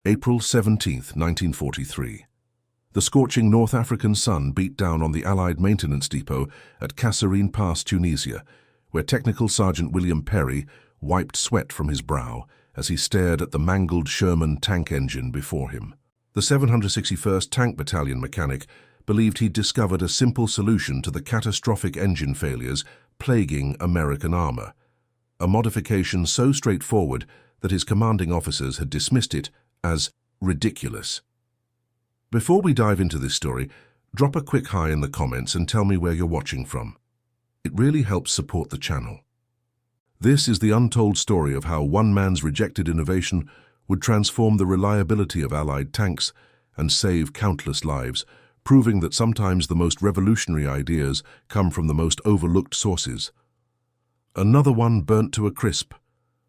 April 17, 1943. The scorching North African sun beat down on the Allied maintenance depot at Kasserine Pass, Tunisia, where Technical Sergeant William Perry wiped sweat from his brow as he stared at the mangled Sherman tank engine before him. The 761st Tank Battalion mechanic believed he'd discovered a simple solution to the catastrophic engine failures plaguing American armor, a modification so straightforward that his commanding officers had dismissed it as ridiculous. Before we dive into this story, drop a quick hi in the comments and tell me where you're watching from. It really helps support the channel. This is the untold story of how one man's rejected innovation would transform the reliability of Allied tanks and save countless lives, proving that sometimes the most revolutionary ideas come from the most overlooked sources. Another one burnt to a crisp,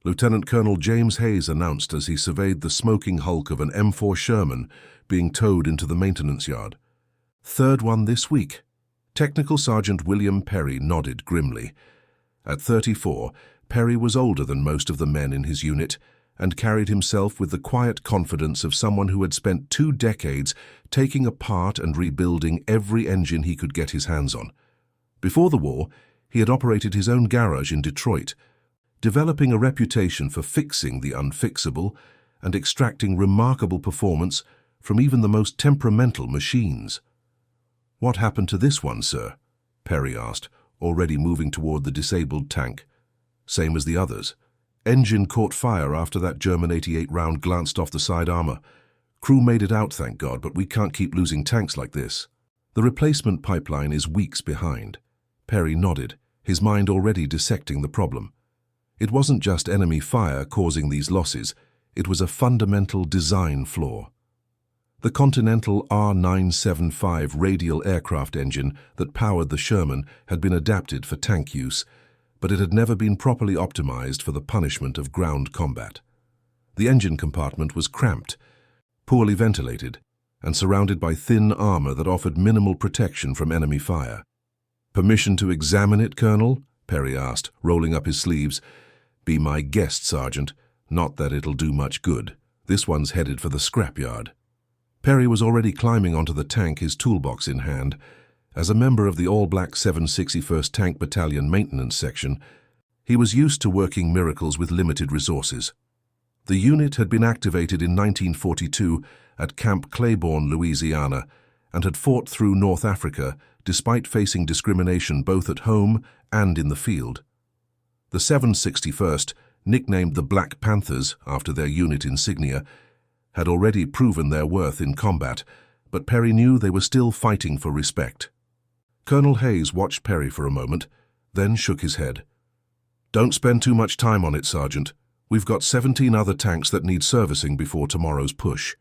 Lieutenant Colonel James Hayes announced as he surveyed the smoking hulk of an M4 Sherman being towed into the maintenance yard. Third one this week. Technical Sergeant William Perry nodded grimly. At 34, Perry was older than most of the men in his unit and carried himself with the quiet confidence of someone who had spent 2 decades taking apart and rebuilding every engine he could get his hands on. Before the war, he had operated his own garage in Detroit, developing a reputation for fixing the unfixable and extracting remarkable performance from even the most temperamental machines. "What happened to this one, sir?" Perry asked, already moving toward the disabled tank. "Same as the others. Engine caught fire after that German 88 round glanced off the side armor. Crew made it out, thank God, but we can't keep losing tanks like this." "The replacement pipeline is weeks behind." Perry nodded, his mind already dissecting the problem. It wasn't just enemy fire causing these losses, it was a fundamental design flaw. The Continental R975 radial aircraft engine that powered the Sherman had been adapted for tank use, but it had never been properly optimized for the punishment of ground combat. The engine compartment was cramped, poorly ventilated, and surrounded by thin armor that offered minimal protection from enemy fire. "Permission to examine it, Colonel?" Perry asked, rolling up his sleeves. "Be my guest, Sergeant. Not that it'll do much good. This one's headed for the scrapyard." Perry was already climbing onto the tank, his toolbox in hand. As a member of the all-black 761st Tank Battalion maintenance section, he was used to working miracles with limited resources. The unit had been activated in 1942 at Camp Claiborne, Louisiana, and had fought through North Africa despite facing discrimination both at home and in the field. The 761st, nicknamed the Black Panthers after their unit insignia, had already proven their worth in combat, but Perry knew they were still fighting for respect. Colonel Hayes watched Perry for a moment, then shook his head. "Don't spend too much time on it, Sergeant. We've got 17 other tanks that need servicing before tomorrow's push."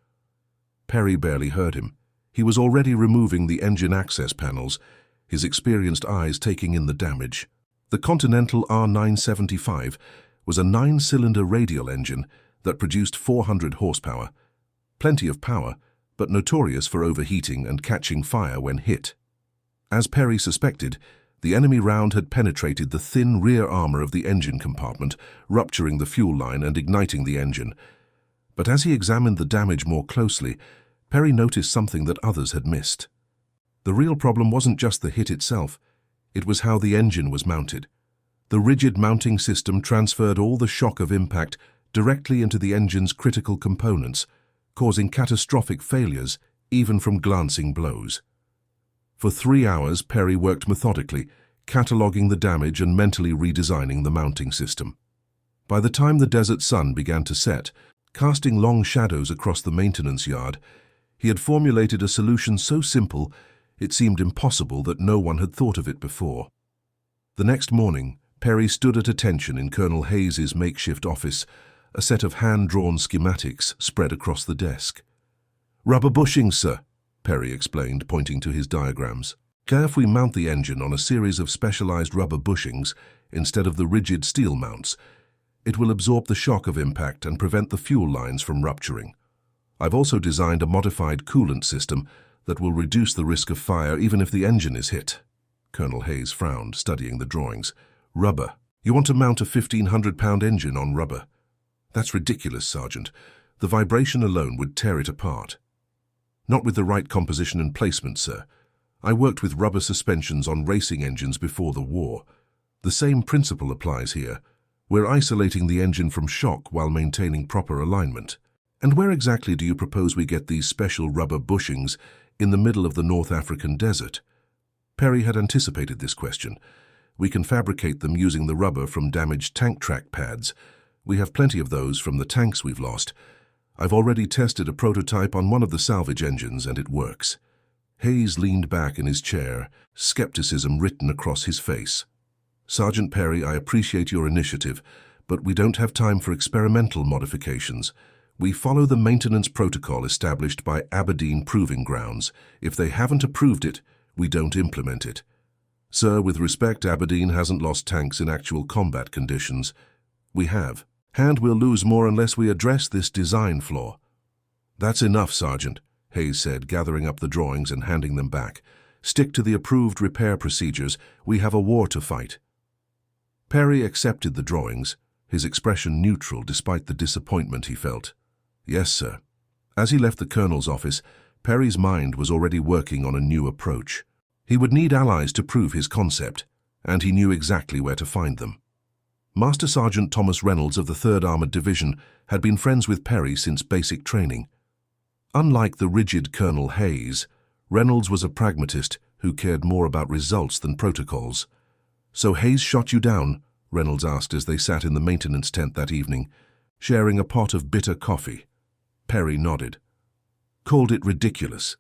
Perry barely heard him. He was already removing the engine access panels, his experienced eyes taking in the damage. The Continental R975 was a 9-cylinder radial engine that produced 400 horsepower. Plenty of power, but notorious for overheating and catching fire when hit. As Perry suspected, the enemy round had penetrated the thin rear armor of the engine compartment, rupturing the fuel line and igniting the engine. But as he examined the damage more closely, Perry noticed something that others had missed. The real problem wasn't just the hit itself, it was how the engine was mounted. The rigid mounting system transferred all the shock of impact directly into the engine's critical components, causing catastrophic failures even from glancing blows. For 3 hours, Perry worked methodically, cataloging the damage and mentally redesigning the mounting system. By the time the desert sun began to set, casting long shadows across the maintenance yard, he had formulated a solution so simple it seemed impossible that no one had thought of it before. The next morning, Perry stood at attention in Colonel Hayes's makeshift office, a set of hand-drawn schematics spread across the desk. "Rubber bushings, sir," Perry explained, pointing to his diagrams. "If we mount the engine on a series of specialized rubber bushings instead of the rigid steel mounts, it will absorb the shock of impact and prevent the fuel lines from rupturing. I've also designed a modified coolant system that will reduce the risk of fire even if the engine is hit." Colonel Hayes frowned, studying the drawings. "Rubber. You want to mount a 1,500-pound engine on rubber? That's ridiculous, Sergeant. The vibration alone would tear it apart. Not with the right composition and placement, sir. I worked with rubber suspensions on racing engines before the war. The same principle applies here. We're isolating the engine from shock while maintaining proper alignment. And where exactly do you propose we get these special rubber bushings in the middle of the North African desert? Perry had anticipated this question. We can fabricate them using the rubber from damaged tank track pads. We have plenty of those from the tanks we've lost. I've already tested a prototype on one of the salvage engines and it works. Hayes leaned back in his chair, skepticism written across his face. Sergeant Perry, I appreciate your initiative, but we don't have time for experimental modifications. We follow the maintenance protocol established by Aberdeen Proving Grounds. If they haven't approved it, we don't implement it. Sir, with respect, Aberdeen hasn't lost tanks in actual combat conditions. We have. And we'll lose more unless we address this design flaw. That's enough, Sergeant, Hayes said, gathering up the drawings and handing them back. Stick to the approved repair procedures. We have a war to fight. Perry accepted the drawings, his expression neutral despite the disappointment he felt. Yes, sir. As he left the colonel's office, Perry's mind was already working on a new approach. He would need allies to prove his concept, and he knew exactly where to find them. Master Sergeant Thomas Reynolds of the 3rd Armoured Division had been friends with Perry since basic training. Unlike the rigid Colonel Hayes, Reynolds was a pragmatist who cared more about results than protocols. So Hayes shot you down? Reynolds asked as they sat in the maintenance tent that evening, sharing a pot of bitter coffee. Perry nodded. Called it ridiculous.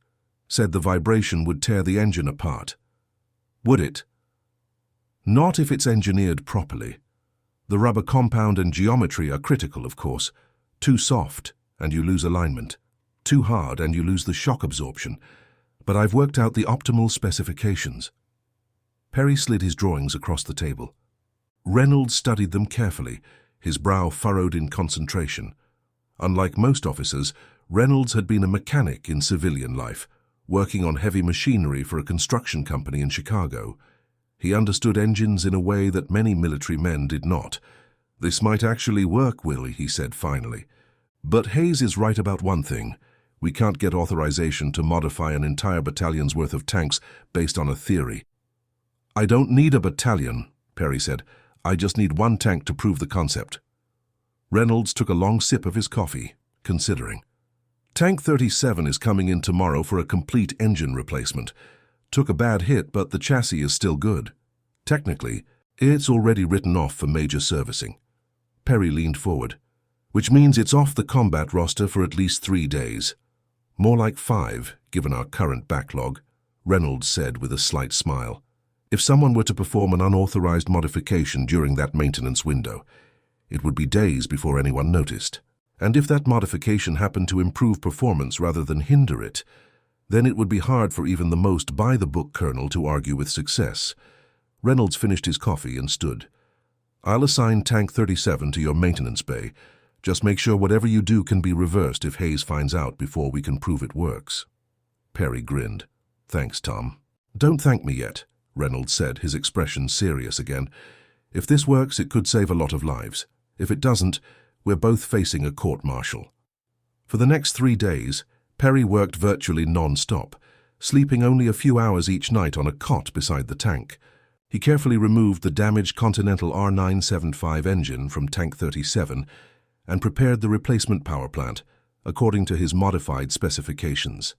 Said the vibration would tear the engine apart. Would it? Not if it's engineered properly. The rubber compound and geometry are critical, of course. Too soft, and you lose alignment. Too hard, and you lose the shock absorption. But I've worked out the optimal specifications. Perry slid his drawings across the table. Reynolds studied them carefully, his brow furrowed in concentration. Unlike most officers, Reynolds had been a mechanic in civilian life, working on heavy machinery for a construction company in Chicago. He understood engines in a way that many military men did not. This might actually work, Willie, he said finally. But Hayes is right about one thing. We can't get authorization to modify an entire battalion's worth of tanks based on a theory. I don't need a battalion, Perry said. I just need one tank to prove the concept. Reynolds took a long sip of his coffee, considering. Tank 37 is coming in tomorrow for a complete engine replacement. Took a bad hit, but the chassis is still good. Technically, it's already written off for major servicing. Perry leaned forward. Which means it's off the combat roster for at least 3 days. More like 5, given our current backlog, Reynolds said with a slight smile. If someone were to perform an unauthorized modification during that maintenance window, it would be days before anyone noticed. And if that modification happened to improve performance rather than hinder it, then it would be hard for even the most by-the-book colonel to argue with success. Reynolds finished his coffee and stood. I'll assign Tank 37 to your maintenance bay. Just make sure whatever you do can be reversed if Hayes finds out before we can prove it works. Perry grinned. Thanks, Tom. Don't thank me yet, Reynolds said, his expression serious again. If this works, it could save a lot of lives. If it doesn't, we're both facing a court-martial. For the next 3 days, Perry worked virtually non-stop, sleeping only a few hours each night on a cot beside the tank. He carefully removed the damaged Continental R975 engine from Tank 37 and prepared the replacement power plant, according to his modified specifications.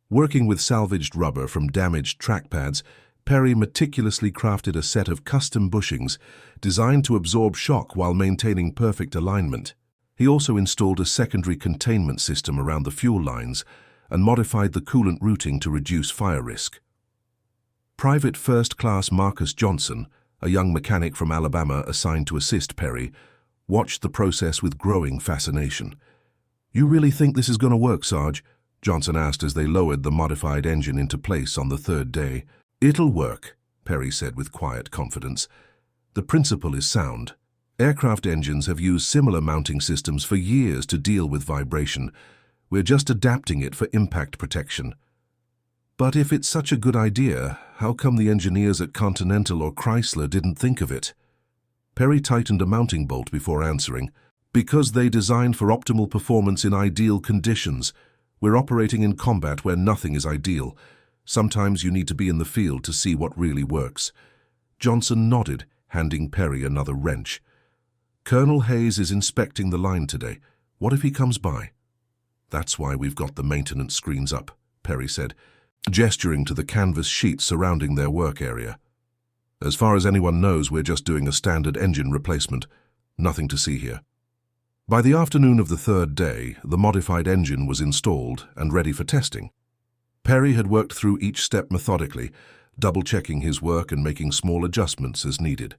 Working with salvaged rubber from damaged track pads, Perry meticulously crafted a set of custom bushings designed to absorb shock while maintaining perfect alignment. He also installed a secondary containment system around the fuel lines and modified the coolant routing to reduce fire risk. Private First Class Marcus Johnson, a young mechanic from Alabama assigned to assist Perry, watched the process with growing fascination. "You really think this is going to work, Sarge?" Johnson asked as they lowered the modified engine into place on the 3rd day. "It'll work," Perry said with quiet confidence. "The principle is sound. Aircraft engines have used similar mounting systems for years to deal with vibration. We're just adapting it for impact protection." "But if it's such a good idea, how come the engineers at Continental or Chrysler didn't think of it?" Perry tightened a mounting bolt before answering. Because they designed for optimal performance in ideal conditions. We're operating in combat where nothing is ideal. Sometimes you need to be in the field to see what really works. Johnson nodded, handing Perry another wrench. Colonel Hayes is inspecting the line today. What if he comes by? That's why we've got the maintenance screens up, Perry said, gesturing to the canvas sheets surrounding their work area. As far as anyone knows, we're just doing a standard engine replacement. Nothing to see here. By the afternoon of the third day, the modified engine was installed and ready for testing. Perry had worked through each step methodically, double-checking his work and making small adjustments as needed.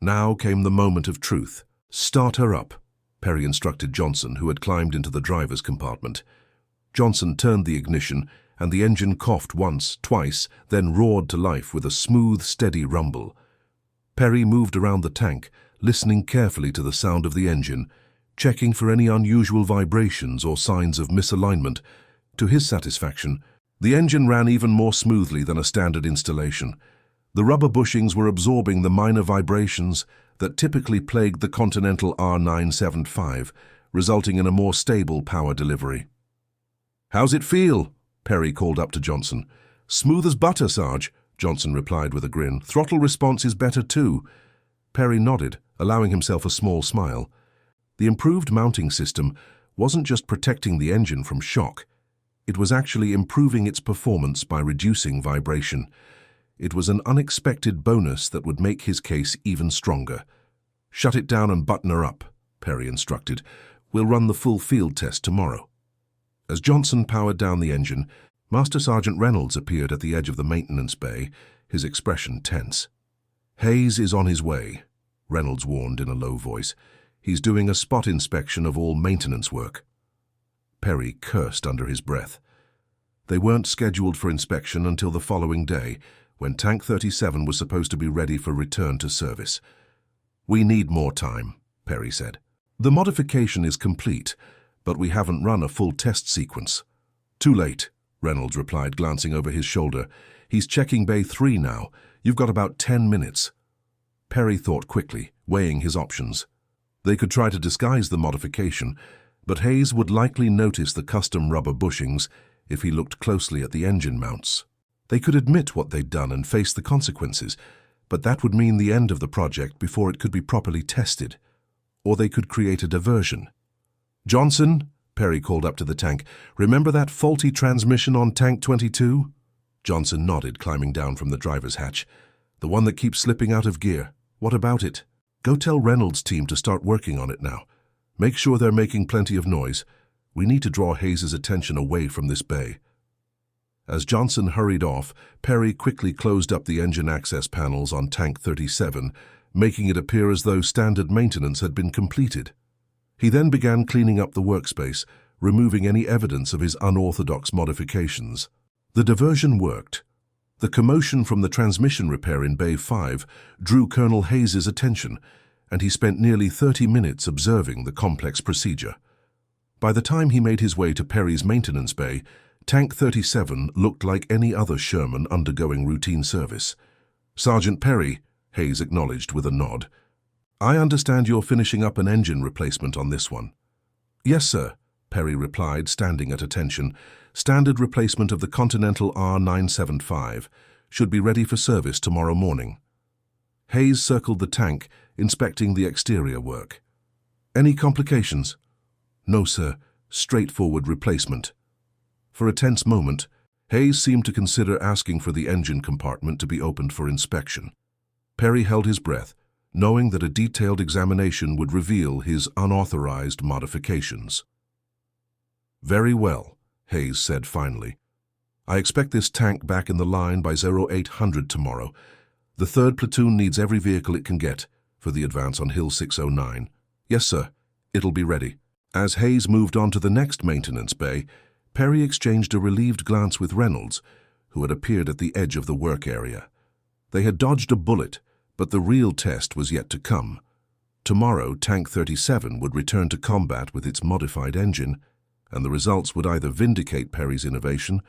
Now came the moment of truth. "Start her up," Perry instructed Johnson, who had climbed into the driver's compartment. Johnson turned the ignition, and the engine coughed once, twice, then roared to life with a smooth, steady rumble. Perry moved around the tank, listening carefully to the sound of the engine, checking for any unusual vibrations or signs of misalignment. To his satisfaction, the engine ran even more smoothly than a standard installation. The rubber bushings were absorbing the minor vibrations that typically plagued the Continental R975, resulting in a more stable power delivery. "How's it feel?" Perry called up to Johnson. "Smooth as butter, Sarge," Johnson replied with a grin. "Throttle response is better too." Perry nodded, allowing himself a small smile. The improved mounting system wasn't just protecting the engine from shock. It was actually improving its performance by reducing vibration. It was an unexpected bonus that would make his case even stronger. "Shut it down and button her up," Perry instructed. "We'll run the full field test tomorrow." As Johnson powered down the engine, Master Sergeant Reynolds appeared at the edge of the maintenance bay, his expression tense. "Hayes is on his way," Reynolds warned in a low voice. "He's doing a spot inspection of all maintenance work." Perry cursed under his breath. They weren't scheduled for inspection until the following day, when Tank 37 was supposed to be ready for return to service. "We need more time," Perry said. "The modification is complete, but we haven't run a full test sequence." "Too late," Reynolds replied, glancing over his shoulder. "He's checking Bay 3 now. You've got about 10 minutes. Perry thought quickly, weighing his options. They could try to disguise the modification, but Hayes would likely notice the custom rubber bushings if he looked closely at the engine mounts. They could admit what they'd done and face the consequences, but that would mean the end of the project before it could be properly tested. Or they could create a diversion. "Johnson," Perry called up to the tank, "remember that faulty transmission on Tank 22? Johnson nodded, climbing down from the driver's hatch. "The one that keeps slipping out of gear. What about it? Go tell Reynolds' team to start working on it now. Make sure they're making plenty of noise. We need to draw Hayes' attention away from this bay." As Johnson hurried off, Perry quickly closed up the engine access panels on Tank 37, making it appear as though standard maintenance had been completed. He then began cleaning up the workspace, removing any evidence of his unorthodox modifications. The diversion worked. The commotion from the transmission repair in Bay 5 drew Colonel Hayes' attention, and he spent nearly 30 minutes observing the complex procedure. By the time he made his way to Perry's maintenance bay, Tank 37 looked like any other Sherman undergoing routine service. "Sergeant Perry," Hayes acknowledged with a nod. "I understand you're finishing up an engine replacement on this one." "Yes, sir," Perry replied, standing at attention. "Standard replacement of the Continental R975. Should be ready for service tomorrow morning." Hayes circled the tank, inspecting the exterior work. "Any complications?" "No, sir. Straightforward replacement." For a tense moment, Hayes seemed to consider asking for the engine compartment to be opened for inspection. Perry held his breath, knowing that a detailed examination would reveal his unauthorized modifications. "Very well," Hayes said finally. "I expect this tank back in the line by 0800 tomorrow. The 3rd platoon needs every vehicle it can get for the advance on Hill 609. "Yes, sir. It'll be ready." As Hayes moved on to the next maintenance bay, Perry exchanged a relieved glance with Reynolds, who had appeared at the edge of the work area. They had dodged a bullet, but the real test was yet to come. Tomorrow, Tank 37 would return to combat with its modified engine, and the results would either vindicate Perry's innovation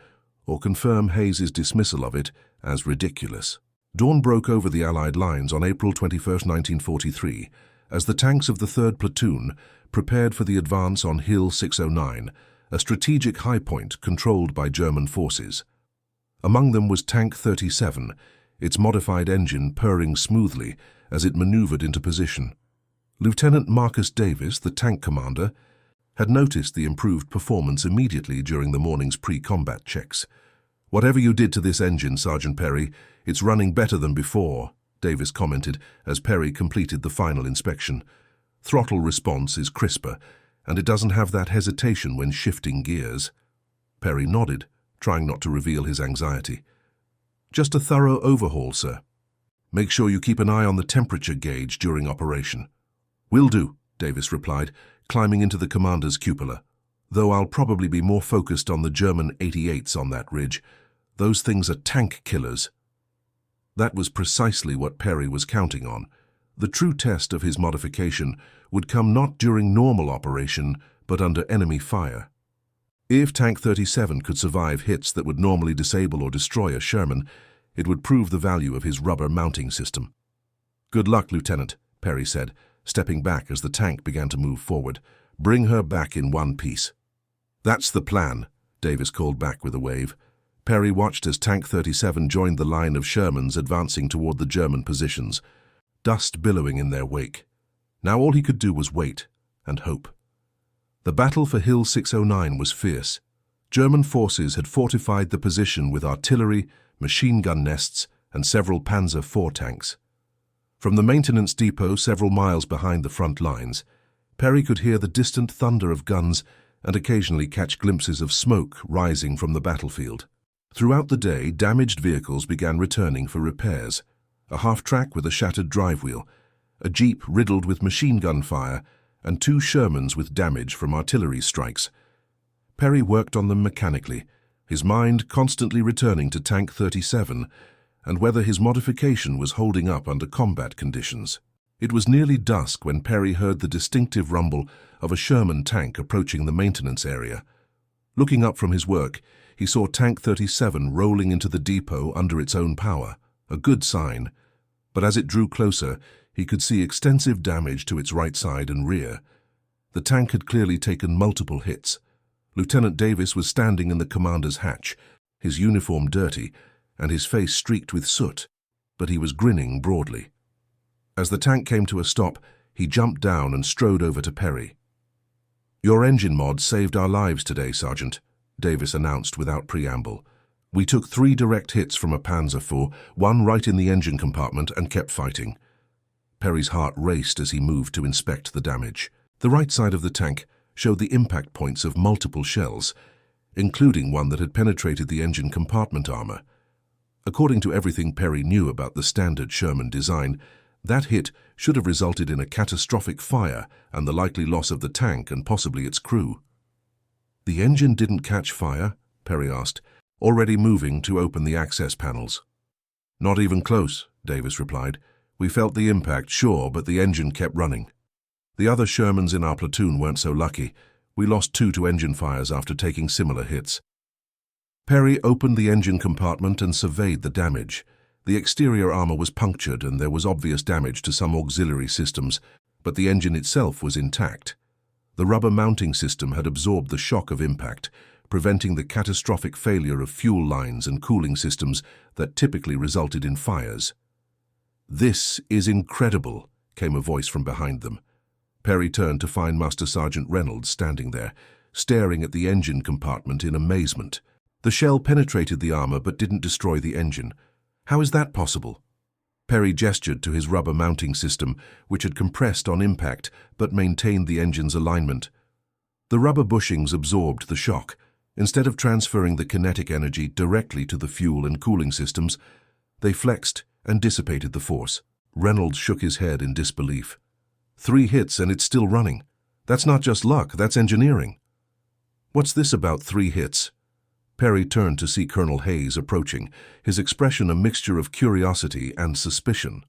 or confirm Hayes' dismissal of it as ridiculous. Dawn broke over the Allied lines on April 21, 1943, as the tanks of the 3rd Platoon, prepared for the advance on Hill 609, a strategic high point controlled by German forces. Among them was Tank 37, its modified engine purring smoothly as it maneuvered into position. Lieutenant Marcus Davis, the tank commander, had noticed the improved performance immediately during the morning's pre-combat checks. "Whatever you did to this engine, Sergeant Perry, it's running better than before," Davis commented as Perry completed the final inspection. "Throttle response is crisper, and it doesn't have that hesitation when shifting gears." Perry nodded, trying not to reveal his anxiety. "Just a thorough overhaul, sir. Make sure you keep an eye on the temperature gauge during operation." "Will do," Davis replied, climbing into the commander's cupola. "Though I'll probably be more focused on the German 88s on that ridge. Those things are tank killers." That was precisely what Perry was counting on. The true test of his modification would come not during normal operation, but under enemy fire. If Tank 37 could survive hits that would normally disable or destroy a Sherman, it would prove the value of his rubber mounting system. "Good luck, Lieutenant," Perry said, stepping back as the tank began to move forward. "Bring her back in one piece." "That's the plan," Davis called back with a wave. Perry watched as Tank 37 joined the line of Shermans advancing toward the German positions, dust billowing in their wake. Now all he could do was wait and hope. The battle for Hill 609 was fierce. German forces had fortified the position with artillery, machine gun nests, and several Panzer IV tanks. From the maintenance depot several miles behind the front lines, Perry could hear the distant thunder of guns and occasionally catch glimpses of smoke rising from the battlefield. Throughout the day, damaged vehicles began returning for repairs. A half-track with a shattered drive wheel, a jeep riddled with machine gun fire, and 2 Shermans with damage from artillery strikes. Perry worked on them mechanically, his mind constantly returning to Tank 37 and whether his modification was holding up under combat conditions. It was nearly dusk when Perry heard the distinctive rumble of a Sherman tank approaching the maintenance area. Looking up from his work, he saw Tank 37 rolling into the depot under its own power, a good sign. But as it drew closer, he could see extensive damage to its right side and rear. The tank had clearly taken multiple hits. Lieutenant Davis was standing in the commander's hatch, his uniform dirty, and his face streaked with soot, but he was grinning broadly. As the tank came to a stop, he jumped down and strode over to Perry. "Your engine mod saved our lives today, Sergeant," Davis announced without preamble. "We took 3 direct hits from a Panzer IV, 1 right in the engine compartment, and kept fighting." Perry's heart raced as he moved to inspect the damage. The right side of the tank showed the impact points of multiple shells, including one that had penetrated the engine compartment armor. According to everything Perry knew about the standard Sherman design, that hit should have resulted in a catastrophic fire and the likely loss of the tank and possibly its crew. "The engine didn't catch fire?" Perry asked, already moving to open the access panels. "Not even close," Davis replied. "We felt the impact, sure, but the engine kept running. The other Shermans in our platoon weren't so lucky. We lost 2 to engine fires after taking similar hits." Perry opened the engine compartment and surveyed the damage. The exterior armor was punctured and there was obvious damage to some auxiliary systems, but the engine itself was intact. The rubber mounting system had absorbed the shock of impact, preventing the catastrophic failure of fuel lines and cooling systems that typically resulted in fires. "This is incredible," came a voice from behind them. Perry turned to find Master Sergeant Reynolds standing there, staring at the engine compartment in amazement. The shell penetrated the armor but didn't destroy the engine. "How is that possible?" Perry gestured to his rubber mounting system, which had compressed on impact but maintained the engine's alignment. The rubber bushings absorbed the shock. Instead of transferring the kinetic energy directly to the fuel and cooling systems, they flexed and dissipated the force. Reynolds shook his head in disbelief. 3 hits and it's still running. That's not just luck, that's engineering." "What's this about 3 hits?" Perry turned to see Colonel Hayes approaching, his expression a mixture of curiosity and suspicion.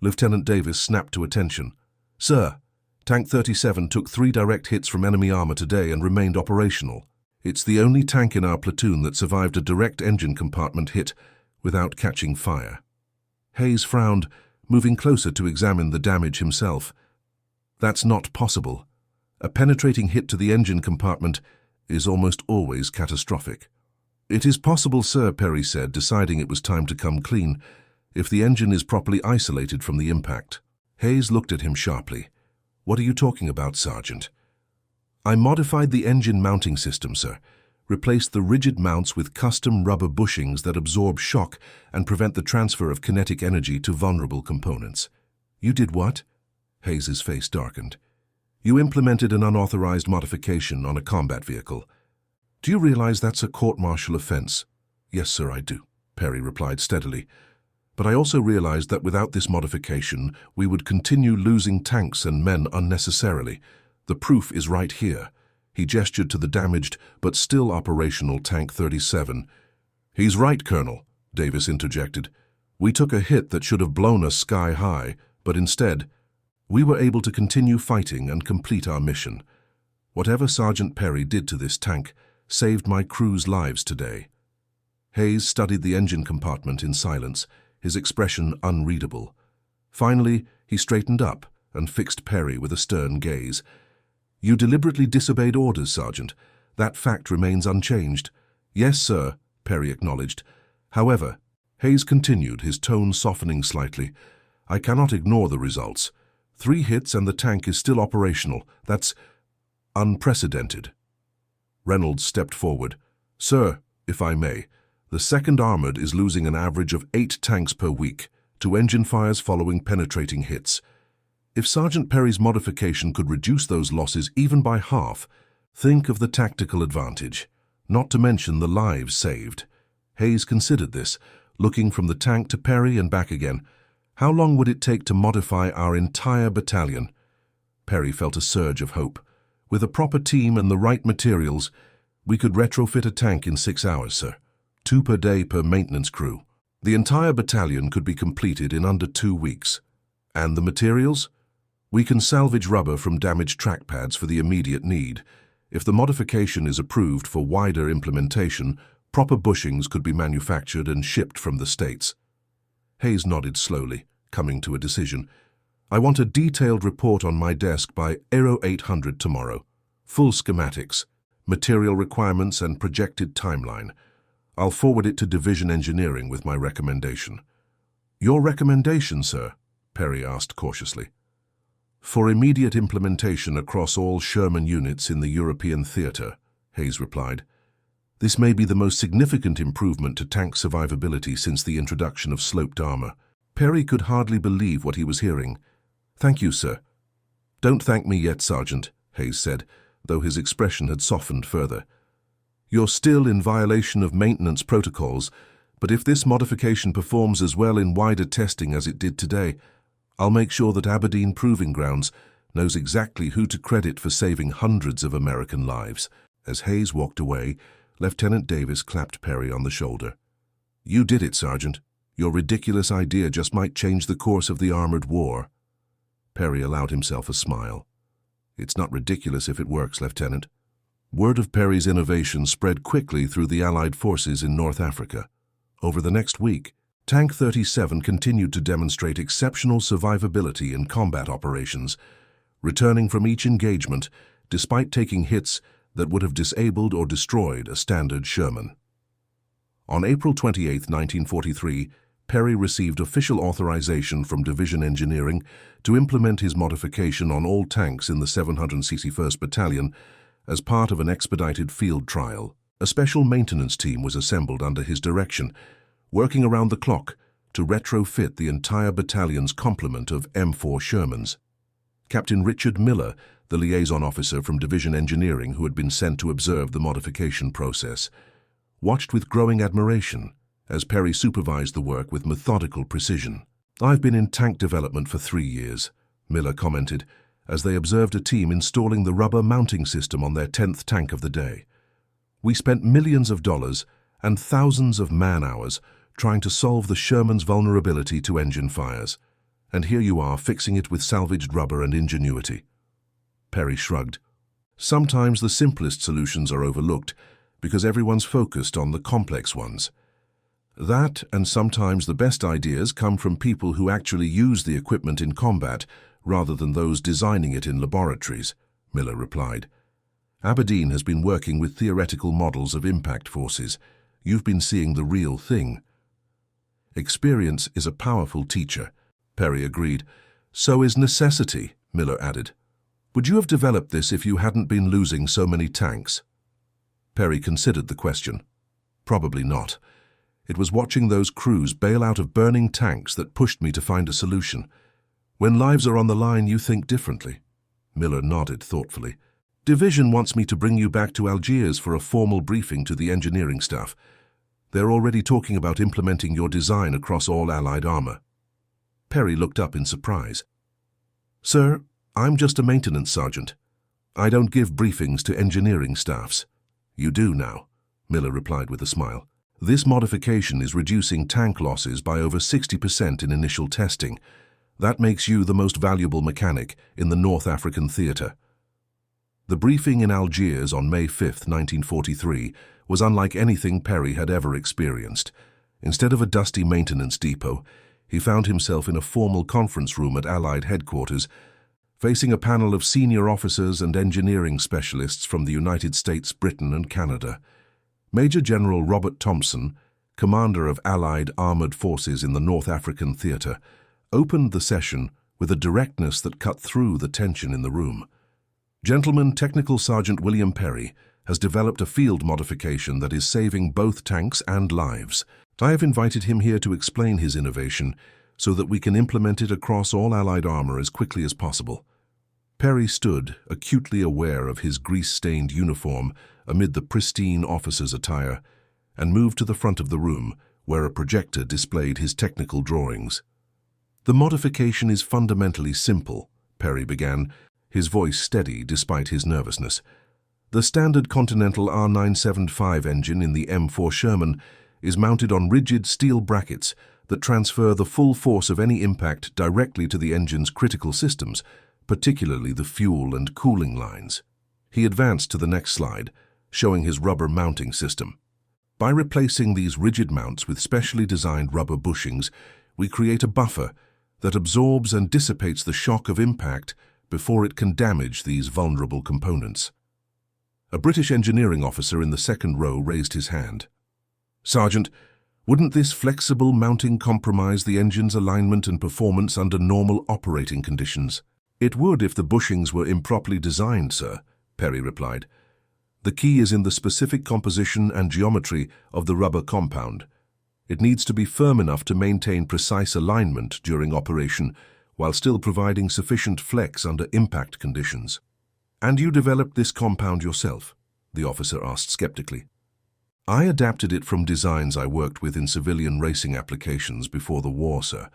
Lieutenant Davis snapped to attention. "Sir, Tank 37 took 3 direct hits from enemy armor today and remained operational. It's the only tank in our platoon that survived a direct engine compartment hit without catching fire." Hayes frowned, moving closer to examine the damage himself. "That's not possible. A penetrating hit to the engine compartment is almost always catastrophic. "It is possible, sir," Perry said, deciding it was time to come clean, "if the engine is properly isolated from the impact." Hayes looked at him sharply. "What are you talking about, Sergeant?" "I modified the engine mounting system, sir. Replaced the rigid mounts with custom rubber bushings that absorb shock and prevent the transfer of kinetic energy to vulnerable components." "You did what?" Hayes's face darkened. "You implemented an unauthorized modification on a combat vehicle. Do you realize that's a court-martial offense?" "Yes, sir, I do," Perry replied steadily. "But I also realized that without this modification, we would continue losing tanks and men unnecessarily. The proof is right here." He gestured to the damaged but still operational Tank 37. "He's right, Colonel," Davis interjected. "We took a hit that should have blown us sky high, but instead, we were able to continue fighting and complete our mission. Whatever Sergeant Perry did to this tank saved my crew's lives today." Hayes studied the engine compartment in silence, his expression unreadable. Finally, he straightened up and fixed Perry with a stern gaze. "You deliberately disobeyed orders, Sergeant. That fact remains unchanged." "Yes, sir," Perry acknowledged. "However," Hayes continued, his tone softening slightly, "I cannot ignore the results. 3 hits and the tank is still operational. That's unprecedented." Reynolds stepped forward. "Sir, if I may, the 2nd Armored is losing an average of 8 tanks per week to engine fires following penetrating hits. If Sergeant Perry's modification could reduce those losses even by half, think of the tactical advantage, not to mention the lives saved." Hayes considered this, looking from the tank to Perry and back again. "How long would it take to modify our entire battalion?" Perry felt a surge of hope. "With a proper team and the right materials, we could retrofit a tank in 6 hours, sir. 2 per day per maintenance crew. The entire battalion could be completed in under 2 weeks. And the materials? We can salvage rubber from damaged track pads for the immediate need. If the modification is approved for wider implementation, proper bushings could be manufactured and shipped from the States." Hayes nodded slowly, coming to a decision. "I want a detailed report on my desk by Aero 800 tomorrow. Full schematics, material requirements and projected timeline. I'll forward it to Division Engineering with my recommendation." "Your recommendation, sir?" Perry asked cautiously. "For immediate implementation across all Sherman units in the European theater," Hayes replied. "This may be the most significant improvement to tank survivability since the introduction of sloped armor." Perry could hardly believe what he was hearing. "Thank you, sir." "Don't thank me yet, Sergeant," Hayes said, though his expression had softened further. "You're still in violation of maintenance protocols, but if this modification performs as well in wider testing as it did today, I'll make sure that Aberdeen Proving Grounds knows exactly who to credit for saving hundreds of American lives." As Hayes walked away, Lieutenant Davis clapped Perry on the shoulder. "You did it, Sergeant. Your ridiculous idea just might change the course of the armored war." Perry allowed himself a smile. "It's not ridiculous if it works, Lieutenant." Word of Perry's innovation spread quickly through the Allied forces in North Africa. Over the next week, Tank 37 continued to demonstrate exceptional survivability in combat operations, returning from each engagement despite taking hits that would have disabled or destroyed a standard Sherman. On April 28, 1943, Perry received official authorization from Division Engineering to implement his modification on all tanks in the 761st Battalion as part of an expedited field trial. A special maintenance team was assembled under his direction, working around the clock to retrofit the entire battalion's complement of M4 Shermans. Captain Richard Miller, the liaison officer from Division Engineering who had been sent to observe the modification process, watched with growing admiration as Perry supervised the work with methodical precision. "I've been in tank development for 3 years," Miller commented, as they observed a team installing the rubber mounting system on their 10th tank of the day. "We spent millions of dollars and thousands of man-hours trying to solve the Sherman's vulnerability to engine fires. And here you are fixing it with salvaged rubber and ingenuity." Perry shrugged. "Sometimes the simplest solutions are overlooked because everyone's focused on the complex ones. That and sometimes the best ideas come from people who actually use the equipment in combat rather than those designing it in laboratories," Miller replied. Aberdeen has been working with theoretical models of impact forces. You've been seeing the real thing. Experience is a powerful teacher, Perry agreed. So is necessity, Miller added. Would you have developed this if you hadn't been losing so many tanks? Perry considered the question. Probably not. It was watching those crews bail out of burning tanks that pushed me to find a solution. When lives are on the line, you think differently. Miller nodded thoughtfully. Division wants me to bring you back to Algiers for a formal briefing to the engineering staff. They're already talking about implementing your design across all Allied armor. Perry looked up in surprise. Sir, I'm just a maintenance sergeant. I don't give briefings to engineering staffs. You do now, Miller replied with a smile. This modification is reducing tank losses by over 60% in initial testing. That makes you the most valuable mechanic in the North African theater. The briefing in Algiers on May 5, 1943, was unlike anything Perry had ever experienced. Instead of a dusty maintenance depot, he found himself in a formal conference room at Allied headquarters, facing a panel of senior officers and engineering specialists from the United States, Britain, and Canada. Major General Robert Thompson, commander of Allied armored forces in the North African theater, opened the session with a directness that cut through the tension in the room. Gentleman Technical Sergeant William Perry has developed a field modification that is saving both tanks and lives. I have invited him here to explain his innovation so that we can implement it across all Allied armor as quickly as possible. Perry stood, acutely aware of his grease-stained uniform amid the pristine officer's attire, and moved to the front of the room, where a projector displayed his technical drawings. The modification is fundamentally simple, Perry began, his voice steady despite his nervousness. The standard Continental R975 engine in the M4 Sherman is mounted on rigid steel brackets that transfer the full force of any impact directly to the engine's critical systems, particularly the fuel and cooling lines. He advanced to the next slide, showing his rubber mounting system. By replacing these rigid mounts with specially designed rubber bushings, we create a buffer that absorbs and dissipates the shock of impact before it can damage these vulnerable components. A British engineering officer in the second row raised his hand. Sergeant, wouldn't this flexible mounting compromise the engine's alignment and performance under normal operating conditions? It would if the bushings were improperly designed, sir, Perry replied. The key is in the specific composition and geometry of the rubber compound. It needs to be firm enough to maintain precise alignment during operation while still providing sufficient flex under impact conditions. And you developed this compound yourself? The officer asked skeptically. I adapted it from designs I worked with in civilian racing applications before the war, sir.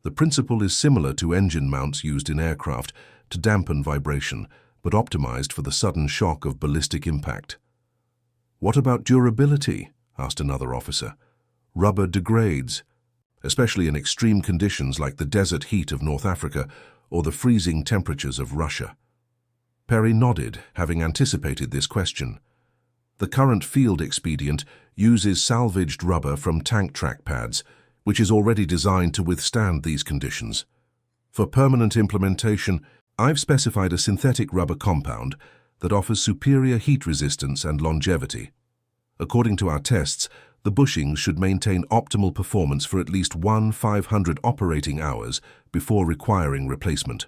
The principle is similar to engine mounts used in aircraft to dampen vibration, but optimized for the sudden shock of ballistic impact. What about durability? Asked another officer. Rubber degrades, especially in extreme conditions like the desert heat of North Africa or the freezing temperatures of Russia. Perry nodded, having anticipated this question. The current field expedient uses salvaged rubber from tank track pads, which is already designed to withstand these conditions. For permanent implementation, I've specified a synthetic rubber compound that offers superior heat resistance and longevity. According to our tests, the bushings should maintain optimal performance for at least 500 operating hours before requiring replacement.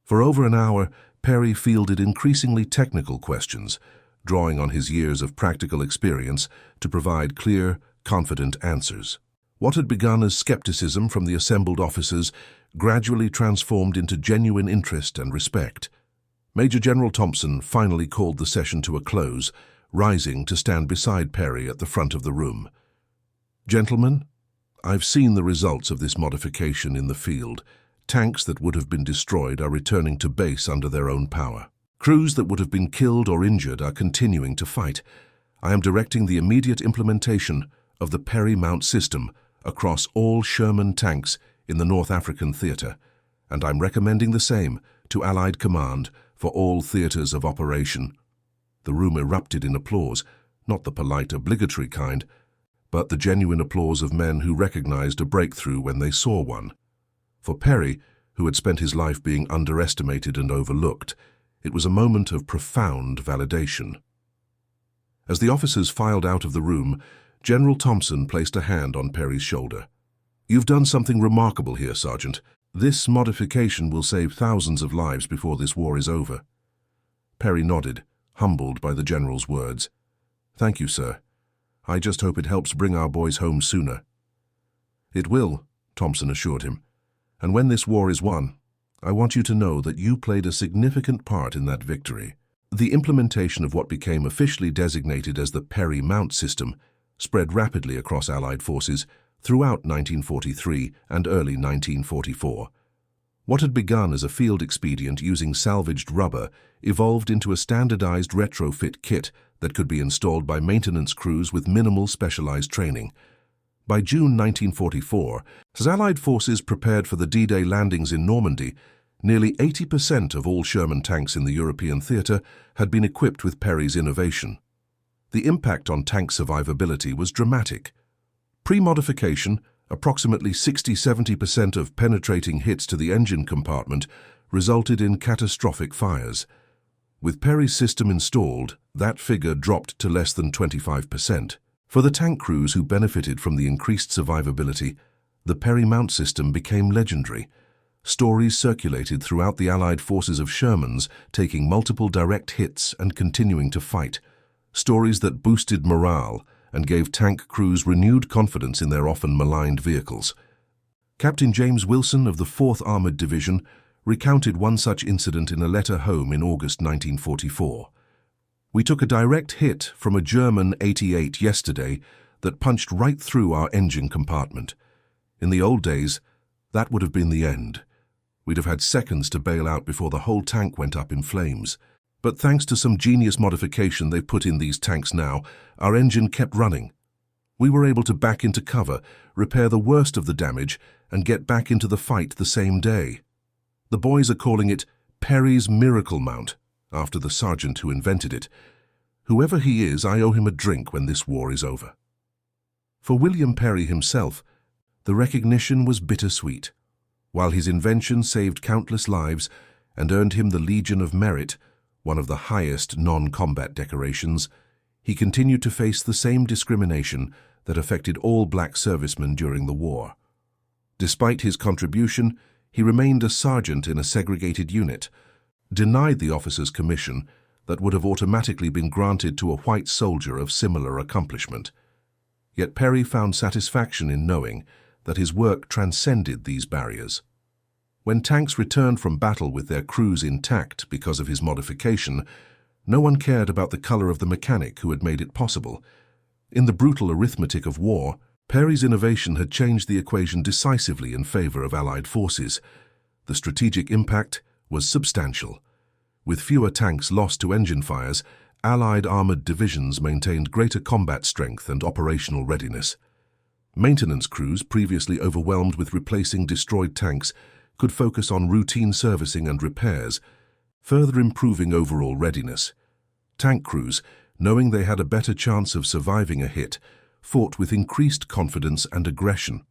For over an hour, Perry fielded increasingly technical questions, drawing on his years of practical experience to provide clear, confident answers. What had begun as skepticism from the assembled officers gradually transformed into genuine interest and respect. Major General Thompson finally called the session to a close, rising to stand beside Perry at the front of the room. Gentlemen, I've seen the results of this modification in the field. Tanks that would have been destroyed are returning to base under their own power. Crews that would have been killed or injured are continuing to fight. I am directing the immediate implementation of the Perry mount system across all Sherman tanks in the North African theater, and I'm recommending the same to Allied Command for all theaters of operation. The room erupted in applause, not the polite, obligatory kind, but the genuine applause of men who recognized a breakthrough when they saw one. For Perry, who had spent his life being underestimated and overlooked, It was a moment of profound validation. As the officers filed out of the room, General Thompson placed a hand on Perry's shoulder. "You've done something remarkable here, Sergeant. This modification will save thousands of lives before this war is over." Perry nodded, humbled by the General's words. "Thank you, sir. I just hope it helps bring our boys home sooner." "It will," Thompson assured him. "And when this war is won, I want you to know that you played a significant part in that victory." The implementation of what became officially designated as the Perry Mount system spread rapidly across Allied forces throughout 1943 and early 1944. What had begun as a field expedient using salvaged rubber evolved into a standardized retrofit kit that could be installed by maintenance crews with minimal specialized training. By June 1944, as Allied forces prepared for the D-Day landings in Normandy, nearly 80% of all Sherman tanks in the European theater had been equipped with Perry's innovation. The impact on tank survivability was dramatic. Pre-modification, approximately 60–70% of penetrating hits to the engine compartment resulted in catastrophic fires. With Perry's system installed, that figure dropped to less than 25%. For the tank crews who benefited from the increased survivability, the Perry Mount system became legendary. Stories circulated throughout the Allied forces of Sherman's taking multiple direct hits and continuing to fight. Stories that boosted morale and gave tank crews renewed confidence in their often maligned vehicles. Captain James Wilson of the 4th Armored Division recounted one such incident in a letter home in August 1944. "We took a direct hit from a German 88 yesterday that punched right through our engine compartment. In the old days, that would have been the end. We'd have had seconds to bail out before the whole tank went up in flames. But thanks to some genius modification they've put in these tanks now, our engine kept running. We were able to back into cover, repair the worst of the damage, and get back into the fight the same day. The boys are calling it Perry's Miracle Mount, after the sergeant who invented it. Whoever he is, I owe him a drink when this war is over." For William Perry himself, the recognition was bittersweet. While his invention saved countless lives and earned him the Legion of Merit, one of the highest non-combat decorations, he continued to face the same discrimination that affected all black servicemen during the war. Despite his contribution, he remained a sergeant in a segregated unit, denied the officer's commission that would have automatically been granted to a white soldier of similar accomplishment. Yet Perry found satisfaction in knowing that his work transcended these barriers. When tanks returned from battle with their crews intact because of his modification, no one cared about the color of the mechanic who had made it possible. In the brutal arithmetic of war, Perry's innovation had changed the equation decisively in favor of Allied forces. The strategic impact was substantial. With fewer tanks lost to engine fires, Allied armored divisions maintained greater combat strength and operational readiness. Maintenance crews, previously overwhelmed with replacing destroyed tanks, could focus on routine servicing and repairs, further improving overall readiness. Tank crews, knowing they had a better chance of surviving a hit, fought with increased confidence and aggression.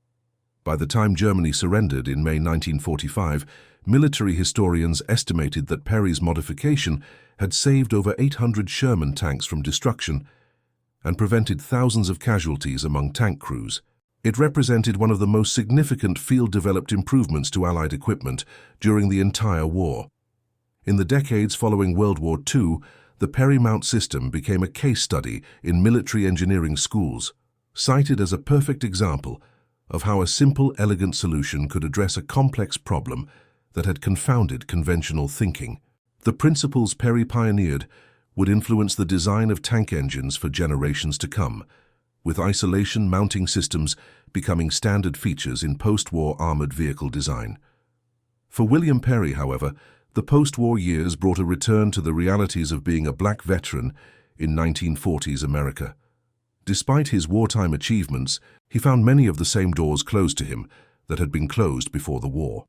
By the time Germany surrendered in May 1945, military historians estimated that Perry's modification had saved over 800 Sherman tanks from destruction and prevented thousands of casualties among tank crews. It represented one of the most significant field-developed improvements to Allied equipment during the entire war. In the decades following World War II, the Perry Mount system became a case study in military engineering schools, cited as a perfect example of how a simple, elegant solution could address a complex problem that had confounded conventional thinking. The principles Perry pioneered would influence the design of tank engines for generations to come, with isolation mounting systems becoming standard features in post-war armored vehicle design. For William Perry, however, the post-war years brought a return to the realities of being a black veteran in 1940s America. Despite his wartime achievements, he found many of the same doors closed to him that had been closed before the war.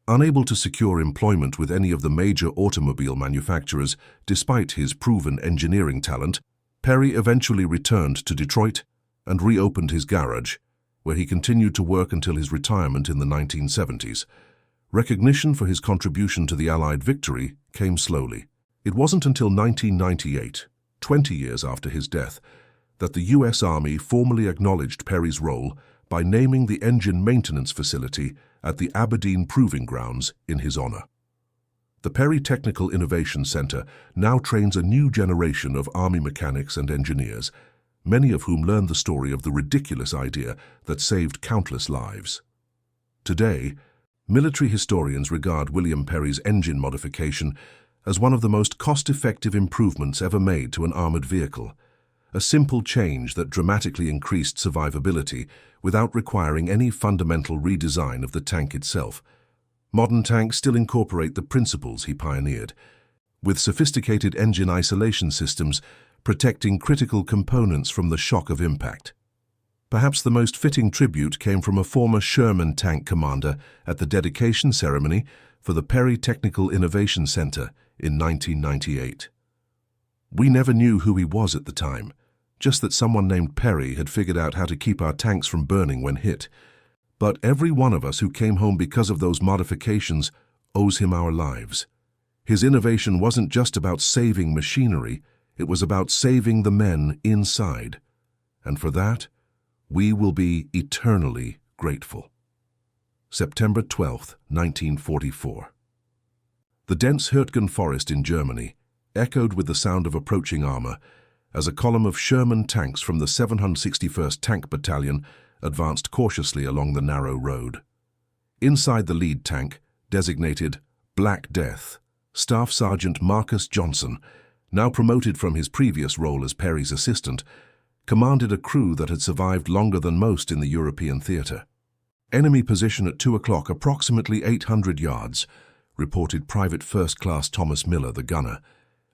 Unable to secure employment with any of the major automobile manufacturers despite his proven engineering talent, Perry eventually returned to Detroit and reopened his garage, where he continued to work until his retirement in the 1970s. Recognition for his contribution to the Allied victory came slowly. It wasn't until 1998, 20 years after his death, that the US Army formally acknowledged Perry's role by naming the engine maintenance facility at the Aberdeen Proving Grounds in his honor. The Perry Technical Innovation Center now trains a new generation of Army mechanics and engineers, many of whom learned the story of the ridiculous idea that saved countless lives. Today, military historians regard William Perry's engine modification as one of the most cost-effective improvements ever made to an armored vehicle, a simple change that dramatically increased survivability without requiring any fundamental redesign of the tank itself. Modern tanks still incorporate the principles he pioneered, with sophisticated engine isolation systems protecting critical components from the shock of impact. Perhaps the most fitting tribute came from a former Sherman tank commander at the dedication ceremony for the Perry Technical Innovation Center in 1998. "We never knew who he was at the time, just that someone named Perry had figured out how to keep our tanks from burning when hit. But every one of us who came home because of those modifications owes him our lives. His innovation wasn't just about saving machinery, it was about saving the men inside. And for that, we will be eternally grateful." September 12, 1944. The dense Hürtgen forest in Germany echoed with the sound of approaching armor as a column of Sherman tanks from the 761st Tank Battalion advanced cautiously along the narrow road. Inside the lead tank, designated Black Death, Staff Sergeant Marcus Johnson, now promoted from his previous role as Perry's assistant, commanded a crew that had survived longer than most in the European theater. "Enemy position at 2 o'clock, approximately 800 yards, reported Private First Class Thomas Miller, the gunner,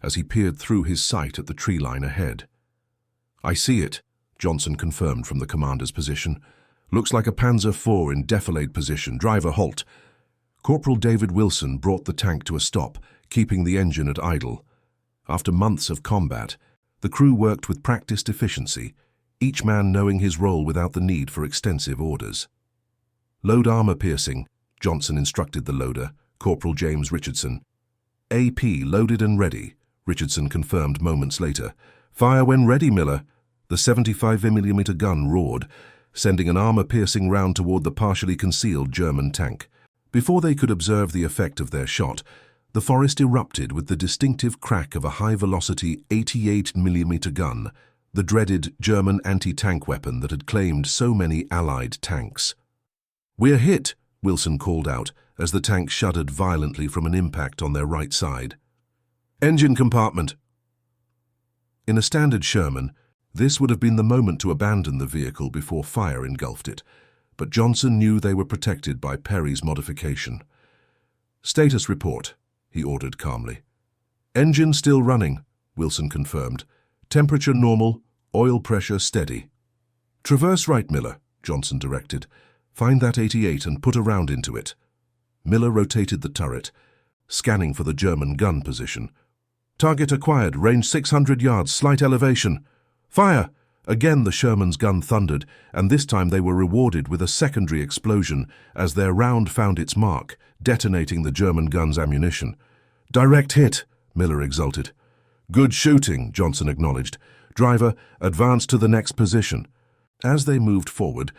as he peered through his sight at the tree line ahead. "I see it," Johnson confirmed from the commander's position. "Looks like a Panzer IV in defilade position. Driver, halt." Corporal David Wilson brought the tank to a stop, keeping the engine at idle. After months of combat, the crew worked with practiced efficiency, each man knowing his role without the need for extensive orders. "Load armor piercing," Johnson instructed the loader, Corporal James Richardson. "AP loaded and ready," Richardson confirmed moments later. "Fire when ready, Miller." The 75mm gun roared, sending an armor-piercing round toward the partially concealed German tank. Before they could observe the effect of their shot, the forest erupted with the distinctive crack of a high-velocity 88mm gun, the dreaded German anti-tank weapon that had claimed so many Allied tanks. "We're hit," Wilson called out, as the tank shuddered violently from an impact on their right side. "Engine compartment." In a standard Sherman, this would have been the moment to abandon the vehicle before fire engulfed it, but Johnson knew they were protected by Perry's modification. "Status report," he ordered calmly. "Engine still running," Wilson confirmed. "Temperature normal, oil pressure steady." "Traverse right, Miller," Johnson directed. "Find that 88 and put a round into it." Miller rotated the turret, scanning for the German gun position. "Target acquired, range 600 yards, slight elevation." "Fire!" Again the Sherman's gun thundered, and this time they were rewarded with a secondary explosion as their round found its mark, detonating the German gun's ammunition. "Direct hit," Miller exulted. "Good shooting," Johnson acknowledged. "Driver, advance to the next position." As they moved forward,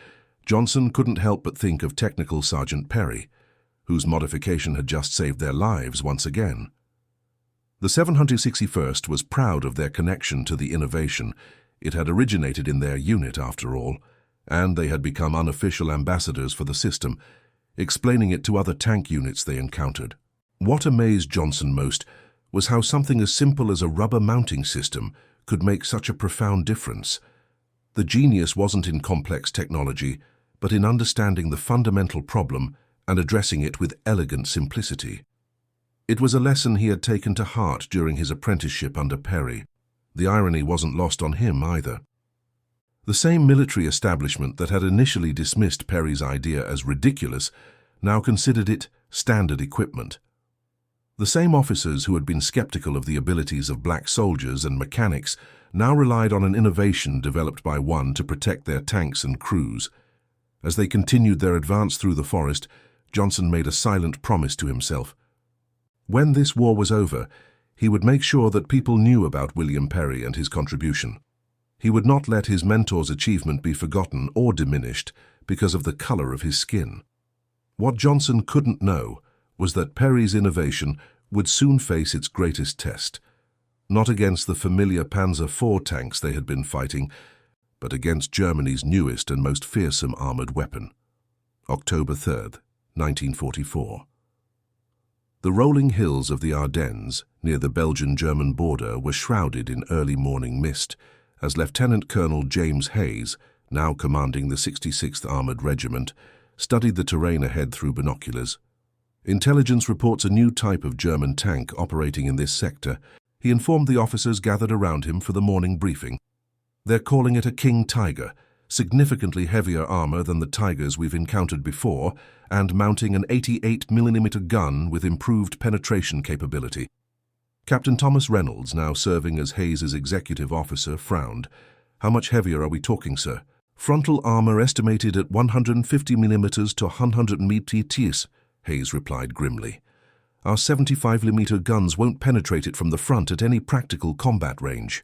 Johnson couldn't help but think of Technical Sergeant Perry, whose modification had just saved their lives once again. The 761st was proud of their connection to the innovation. It had originated in their unit, after all, and they had become unofficial ambassadors for the system, explaining it to other tank units they encountered. What amazed Johnson most was how something as simple as a rubber mounting system could make such a profound difference. The genius wasn't in complex technology, but in understanding the fundamental problem and addressing it with elegant simplicity. It was a lesson he had taken to heart during his apprenticeship under Perry. The irony wasn't lost on him either. The same military establishment that had initially dismissed Perry's idea as ridiculous now considered it standard equipment. The same officers who had been skeptical of the abilities of black soldiers and mechanics now relied on an innovation developed by one to protect their tanks and crews. As they continued their advance through the forest, Johnson made a silent promise to himself. When this war was over, He would make sure that people knew about William Perry and his contribution. He would not let his mentor's achievement be forgotten or diminished because of the color of his skin. What Johnson couldn't know was that Perry's innovation would soon face its greatest test, not against the familiar Panzer IV tanks they had been fighting, but against Germany's newest and most fearsome armored weapon. October 3rd, 1944. The rolling hills of the Ardennes, near the Belgian-German border, were shrouded in early morning mist as Lieutenant Colonel James Hayes, now commanding the 66th Armored Regiment, studied the terrain ahead through binoculars. Intelligence reports a new type of German tank operating in this sector. He informed the officers gathered around him for the morning briefing. They're calling it a King Tiger, significantly heavier armor than the Tigers we've encountered before, and mounting an 88mm gun with improved penetration capability. Captain Thomas Reynolds, now serving as Hayes's executive officer, frowned. How much heavier are we talking, sir? Frontal armor estimated at 150mm to 100mm, Hayes replied grimly. Our 75mm guns won't penetrate it from the front at any practical combat range.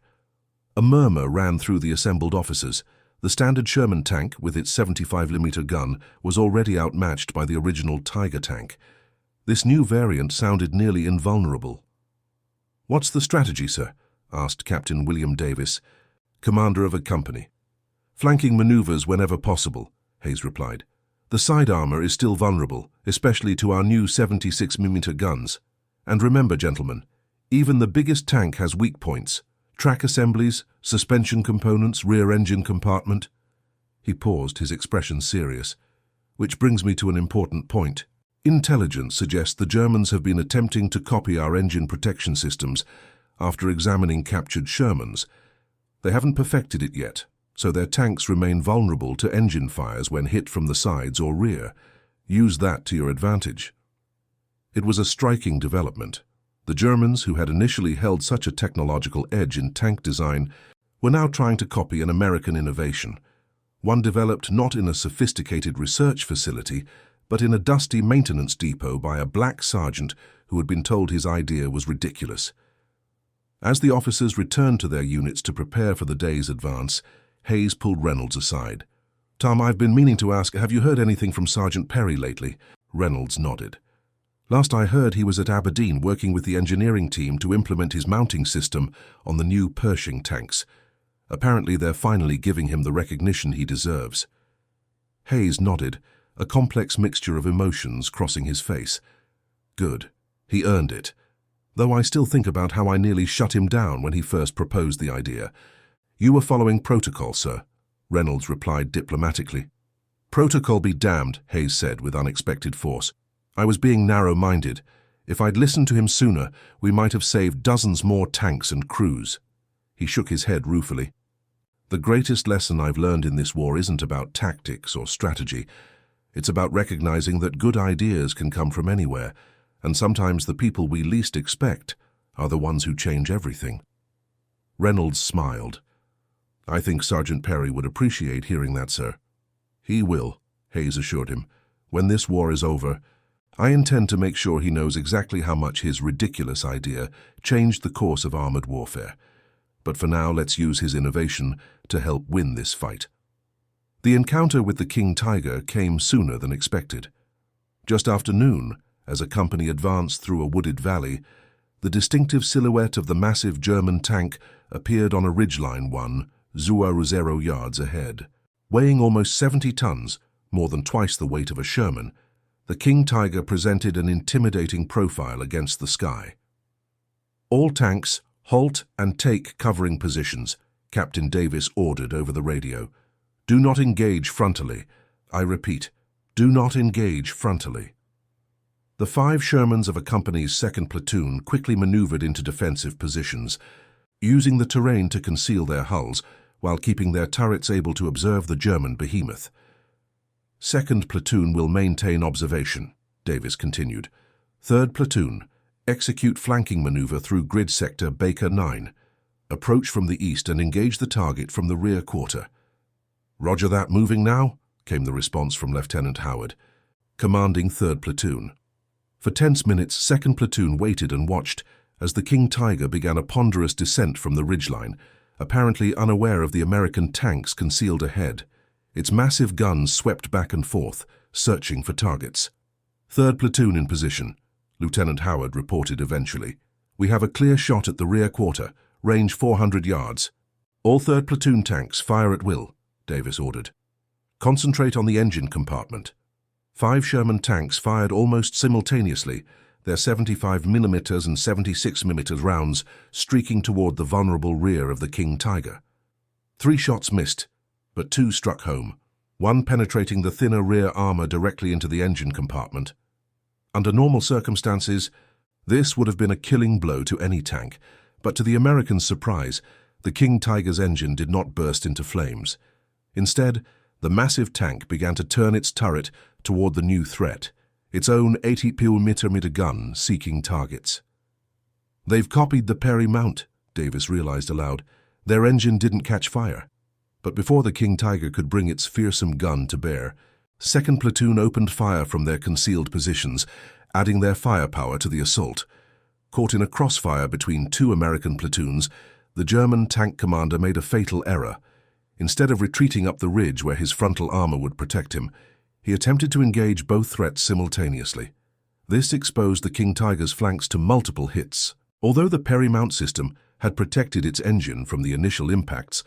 A murmur ran through the assembled officers. The standard Sherman tank, with its 75mm gun, was already outmatched by the original Tiger tank. This new variant sounded nearly invulnerable. "What's the strategy, sir?" asked Captain William Davis, commander of a company. "Flanking maneuvers whenever possible," Hayes replied. "The side armor is still vulnerable, especially to our new 76mm guns. And remember, gentlemen, even the biggest tank has weak points. Track assemblies, suspension components, rear engine compartment." He paused, his expression serious. "Which brings me to an important point. Intelligence suggests the Germans have been attempting to copy our engine protection systems after examining captured Shermans. They haven't perfected it yet, so their tanks remain vulnerable to engine fires when hit from the sides or rear. Use that to your advantage." It was a striking development. The Germans, who had initially held such a technological edge in tank design, were now trying to copy an American innovation, one developed not in a sophisticated research facility, but in a dusty maintenance depot by a black sergeant who had been told his idea was ridiculous. As the officers returned to their units to prepare for the day's advance, Hayes pulled Reynolds aside. "Tom, I've been meaning to ask, have you heard anything from Sergeant Perry lately?" Reynolds nodded. "Last I heard, he was at Aberdeen working with the engineering team to implement his mounting system on the new Pershing tanks. Apparently they're finally giving him the recognition he deserves." Hayes nodded, a complex mixture of emotions crossing his face. "Good. He earned it. Though I still think about how I nearly shut him down when he first proposed the idea." "You were following protocol, sir," Reynolds replied diplomatically. "Protocol be damned," Hayes said with unexpected force. "I was being narrow-minded. If I'd listened to him sooner, we might have saved dozens more tanks and crews." He shook his head ruefully. "The greatest lesson I've learned in this war isn't about tactics or strategy. It's about recognizing that good ideas can come from anywhere, and sometimes the people we least expect are the ones who change everything." Reynolds smiled. "I think Sergeant Perry would appreciate hearing that, sir." "He will," Hayes assured him. "When this war is over, I intend to make sure he knows exactly how much his ridiculous idea changed the course of armored warfare. But for now, let's use his innovation to help win this fight." The encounter with the King Tiger came sooner than expected. Just after noon, as a company advanced through a wooded valley, the distinctive silhouette of the massive German tank appeared on a ridgeline 1,0 yards ahead. Weighing almost 70 tons, more than twice the weight of a Sherman, the King Tiger presented an intimidating profile against the sky. "All tanks, halt and take covering positions," Captain Davis ordered over the radio. "Do not engage frontally. I repeat, do not engage frontally." The 5 Shermans of a company's 2nd platoon quickly maneuvered into defensive positions, using the terrain to conceal their hulls while keeping their turrets able to observe the German behemoth. "2nd platoon will maintain observation," Davis continued. "3rd platoon, execute flanking maneuver through grid sector Baker 9. Approach from the east and engage the target from the rear quarter." "Roger that, moving now," came the response from Lieutenant Howard, commanding 3rd platoon. For tense minutes, 2nd platoon waited and watched as the King Tiger began a ponderous descent from the ridgeline, apparently unaware of the American tanks concealed ahead. Its massive guns swept back and forth, searching for targets. "Third platoon in position," Lieutenant Howard reported eventually. "We have a clear shot at the rear quarter, range 400 yards. All third platoon tanks fire at will," Davis ordered. "Concentrate on the engine compartment." 5 Sherman tanks fired almost simultaneously, their 75mm and 76mm rounds streaking toward the vulnerable rear of the King Tiger. 3 shots missed, but 2 struck home, one penetrating the thinner rear armor directly into the engine compartment. Under normal circumstances, this would have been a killing blow to any tank, but to the Americans' surprise, the King Tiger's engine did not burst into flames. Instead, the massive tank began to turn its turret toward the new threat, its own 80mm gun seeking targets. "They've copied the Perry mount," Davis realized aloud. "Their engine didn't catch fire." But before the King Tiger could bring its fearsome gun to bear, 2nd Platoon opened fire from their concealed positions, adding their firepower to the assault. Caught in a crossfire between 2 American platoons, the German tank commander made a fatal error. Instead of retreating up the ridge where his frontal armor would protect him, he attempted to engage both threats simultaneously. This exposed the King Tiger's flanks to multiple hits. Although the Perry mount system had protected its engine from the initial impacts,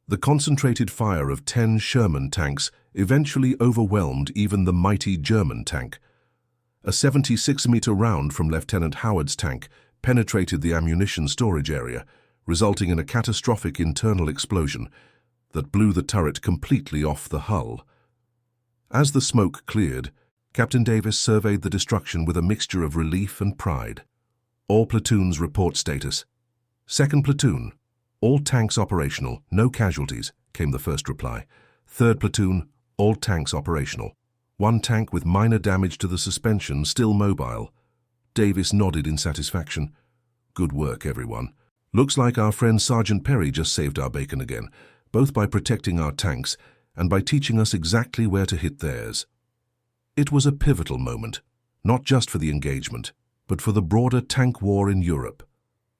the concentrated fire of 10 Sherman tanks eventually overwhelmed even the mighty German tank. A 76-meter round from Lieutenant Howard's tank penetrated the ammunition storage area, resulting in a catastrophic internal explosion that blew the turret completely off the hull. As the smoke cleared, Captain Davis surveyed the destruction with a mixture of relief and pride. "All platoons report status." "2nd Platoon, all tanks operational, no casualties," came the first reply. "3rd Platoon, all tanks operational. 1 tank with minor damage to the suspension still mobile." Davis nodded in satisfaction. "Good work, everyone. Looks like our friend Sergeant Perry just saved our bacon again, both by protecting our tanks and by teaching us exactly where to hit theirs." It was a pivotal moment, not just for the engagement, but for the broader tank war in Europe.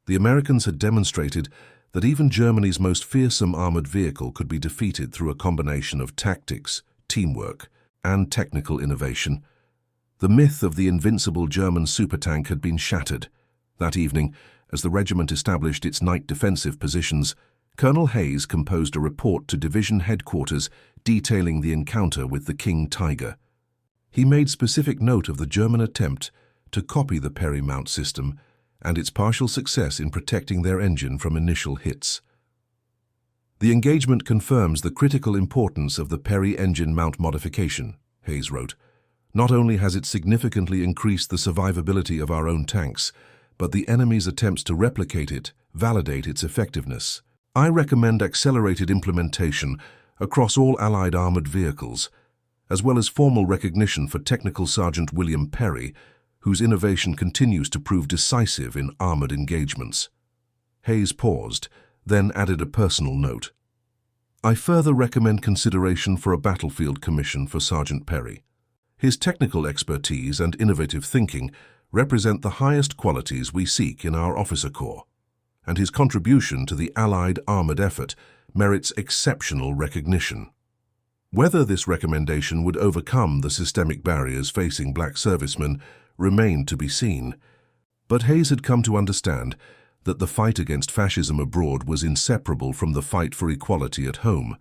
The Americans had demonstrated that even Germany's most fearsome armored vehicle could be defeated through a combination of tactics, teamwork, and technical innovation. The myth of the invincible German supertank had been shattered. That evening, as the regiment established its night defensive positions, Colonel Hayes composed a report to division headquarters detailing the encounter with the King Tiger. He made specific note of the German attempt to copy the Perry mount system and its partial success in protecting their engine from initial hits. "The engagement confirms the critical importance of the Perry engine mount modification," Hayes wrote. "Not only has it significantly increased the survivability of our own tanks, but the enemy's attempts to replicate it validate its effectiveness. I recommend accelerated implementation across all Allied armored vehicles, as well as formal recognition for Technical Sergeant William Perry, whose innovation continues to prove decisive in armored engagements." Hayes paused, then added a personal note. "I further recommend consideration for a battlefield commission for Sergeant Perry. His technical expertise and innovative thinking represent the highest qualities we seek in our officer corps, and his contribution to the Allied armored effort merits exceptional recognition." Whether this recommendation would overcome the systemic barriers facing black servicemen remained to be seen, but Hayes had come to understand that the fight against fascism abroad was inseparable from the fight for equality at home.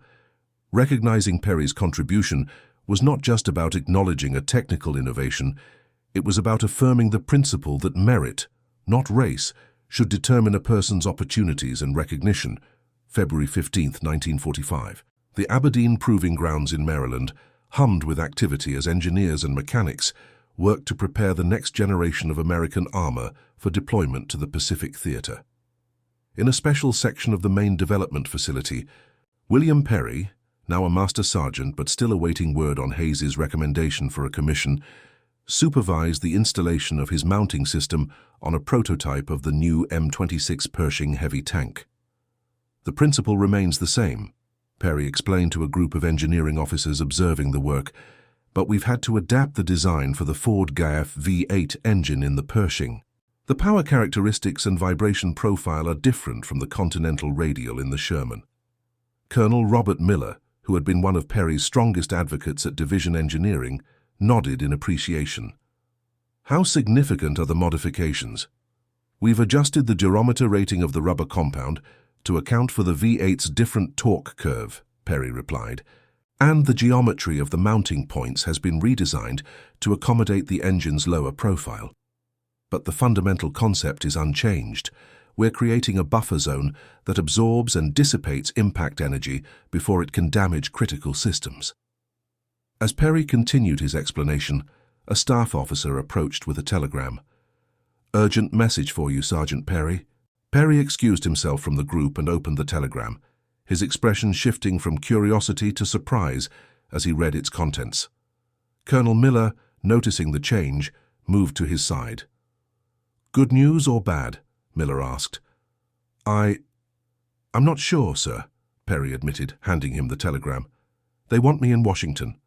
Recognizing Perry's contribution was not just about acknowledging a technical innovation, it was about affirming the principle that merit, not race, should determine a person's opportunities and recognition. February 15, 1945. The Aberdeen Proving Grounds in Maryland hummed with activity as engineers and mechanics worked to prepare the next generation of American armor for deployment to the Pacific Theater. In a special section of the main development facility, William Perry, now a master sergeant but still awaiting word on Hayes's recommendation for a commission, supervised the installation of his mounting system on a prototype of the new M26 Pershing heavy tank. "The principle remains the same," Perry explained to a group of engineering officers observing the work, "but we've had to adapt the design for the Ford GAF V8 engine in the Pershing. The power characteristics and vibration profile are different from the Continental Radial in the Sherman. Colonel Robert Miller, who had been one of Perry's strongest advocates at Division Engineering, nodded in appreciation. How significant are the modifications? We've adjusted the durometer rating of the rubber compound to account for the V8's different torque curve, Perry replied, and the geometry of the mounting points has been redesigned to accommodate the engine's lower profile. But the fundamental concept is unchanged. We're creating a buffer zone that absorbs and dissipates impact energy before it can damage critical systems. As Perry continued his explanation, a staff officer approached with a telegram. "Urgent message for you, Sergeant Perry." Perry excused himself from the group and opened the telegram, his expression shifting from curiosity to surprise as he read its contents. Colonel Miller, noticing the change, moved to his side. "Good news or bad?" Miller asked. I'm not sure, sir," Perry admitted, handing him the telegram. "They want me in Washington.